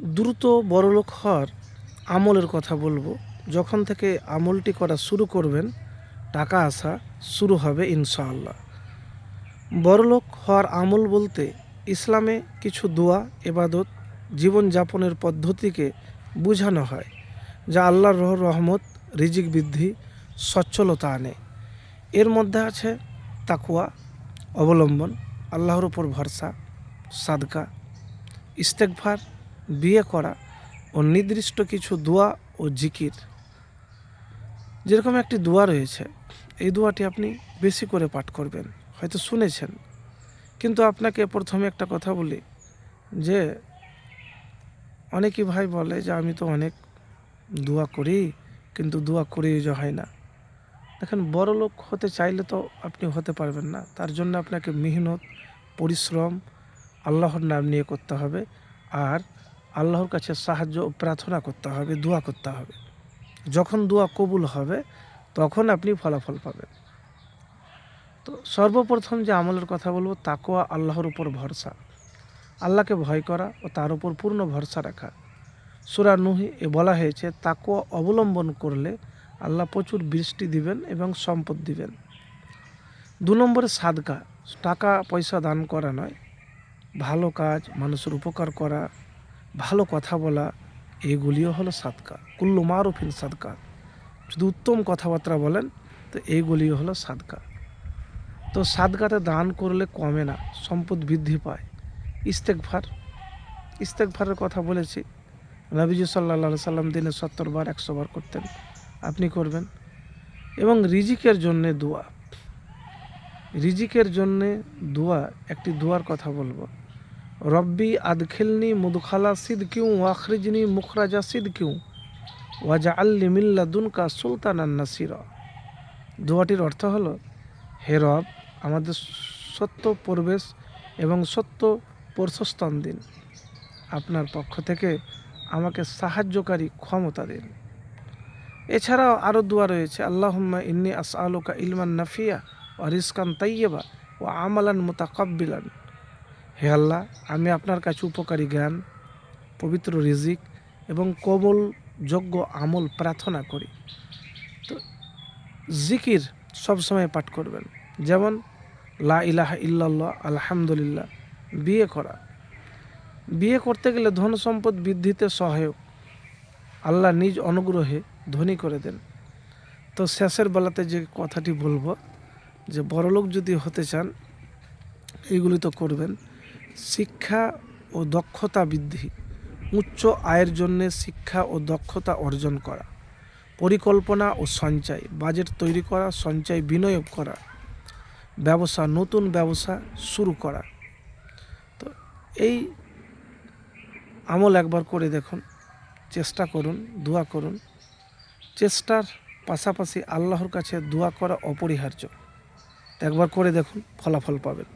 দ্রুত বড়লোক হওয়ার আমলের কথা বলবো। যখন থেকে আমলটি করা শুরু করবেন, টাকা আসা শুরু হবে ইনশাআল্লাহ। বড়লোক হওয়ার আমল বলতে ইসলামে কিছু দোয়া, এবাদত, জীবনযাপনের পদ্ধতিকে বোঝানো হয়, যা আল্লাহর রহমত, রিজিক বৃদ্ধি, সচ্ছলতা আনে। এর মধ্যে আছে তাকওয়া অবলম্বন, আল্লাহর উপর ভরসা, সাদকা, ইস্তেগফার, বিয়ে করা ও নির্দিষ্ট কিছু দোয়া ও জিকির। যেরকম একটি দোয়া রয়েছে, এই দোয়াটি আপনি বেশি করে পাঠ করবেন, হয়তো শুনেছেন, কিন্তু আপনাকে প্রথমে একটা কথা বলি যে অনেকই ভাই বলে যে আমি তো অনেক দোয়া করি, কিন্তু দোয়া করেই যে হয় না। দেখেন, বড় লোক হতে চাইলে তো আপনি হতে পারবেন না। তার জন্য আপনাকে মেহনত, পরিশ্রম, আল্লাহর নাম নিয়ে করতে হবে, আর আল্লাহর কাছে সাহায্য ও প্রার্থনা করতে হবে, দোয়া করতে হবে। যখন দোয়া কবুল হবে তখন আপনি ফলাফল পাবেন। তো সর্বপ্রথম যে আমলের কথা বলবো, তাকওয়া, আল্লাহর উপর ভরসা, আল্লাহকে ভয় করা ও তার উপর পূর্ণ ভরসা রাখা। সূরা নূহে বলা হয়েছে, তাকওয়া অবলম্বন করলে আল্লাহ প্রচুর বৃষ্টি দিবেন এবং সম্পদ দিবেন। 2 নম্বরে সাদকা, টাকা পয়সা দান করা নয়, ভালো কাজ, মানুষের উপকার করা, ভালো কথা বলা, এইগুলিও হলো সাদকা। কুল্লু মারুফিন সাদকা, যদি উত্তম কথাবার্তা বলেন তো এইগুলিও হলো সাদকা। তো সাদকাতে দান করলে কমে না, সম্পদ বৃদ্ধি পায়। ইস্তেগফার, ইস্তেগফারের কথা বলেছি, নবীজি সাল্লাল্লাহু সাল্লাম দিনে 70 বার 100 বার করতেন, আপনি করবেন। এবং রিজিকের জন্যে দোয়া, রিজিকের জন্যে দোয়া, একটি দোয়ার কথা বলবো। রব্বি আদখিলনি মুদখালা সিদকিউ ওয়াখরিজনি মুখরাজা সিদকিউ ওয়াজআলনি মিন লাদুনকা সুলতানান নাসিরা। দোয়াটির অর্থ হলো, হে রব, আমাদের সত্য প্রবেশ এবং সত্য প্রশস্তান দিন, আপনার পক্ষ থেকে আমাকে সাহায্যকারী ক্ষমতা দিন। এছাড়াও আরও দোয়া রয়েছে, আল্লাহুম্মা ইন্নী আসআলুকা ইলমান নাফিয়া ওয়া রিজকান তাইয়্যিবা ওয়া আমালান মুতাকাব্বিলান। হে আল্লাহ, আমি আপনার কাছে উপকারী জ্ঞান, পবিত্র রিজিক এবং কবুলযোগ্য আমল প্রার্থনা করি। তো জিকির সবসময় পাঠ করবেন, যেমন লা ইলাহা ইল্লাল্লাহ, আলহামদুলিল্লাহ। বিয়ে করা, বিয়ে করতে গেলে ধন সম্পদ বৃদ্ধিতে সহায়ক, আল্লাহ নিজ অনুগ্রহে ধনী করে দেন। তো শেষের বেলাতে যে কথাটি বলবো, যে বড়লোক যদি হতে চান, এইগুলি তো করবেন। শিক্ষা ও দক্ষতা বৃদ্ধি, উচ্চ আয়ের জন্য শিক্ষা ও দক্ষতা অর্জন করা, পরিকল্পনা ও সঞ্চয়, বাজেট তৈরি করা, সঞ্চয় বিনিয়োগ করা, ব্যবসা, নতুন ব্যবসা শুরু করা। তো এই আমল একবার করে দেখুন, চেষ্টা করুন, দোয়া করুন। চেষ্টার পাশাপাশি আল্লাহর কাছে দোয়া করা অপরিহার্য। একবার করে দেখুন, ফলাফল পাবেন।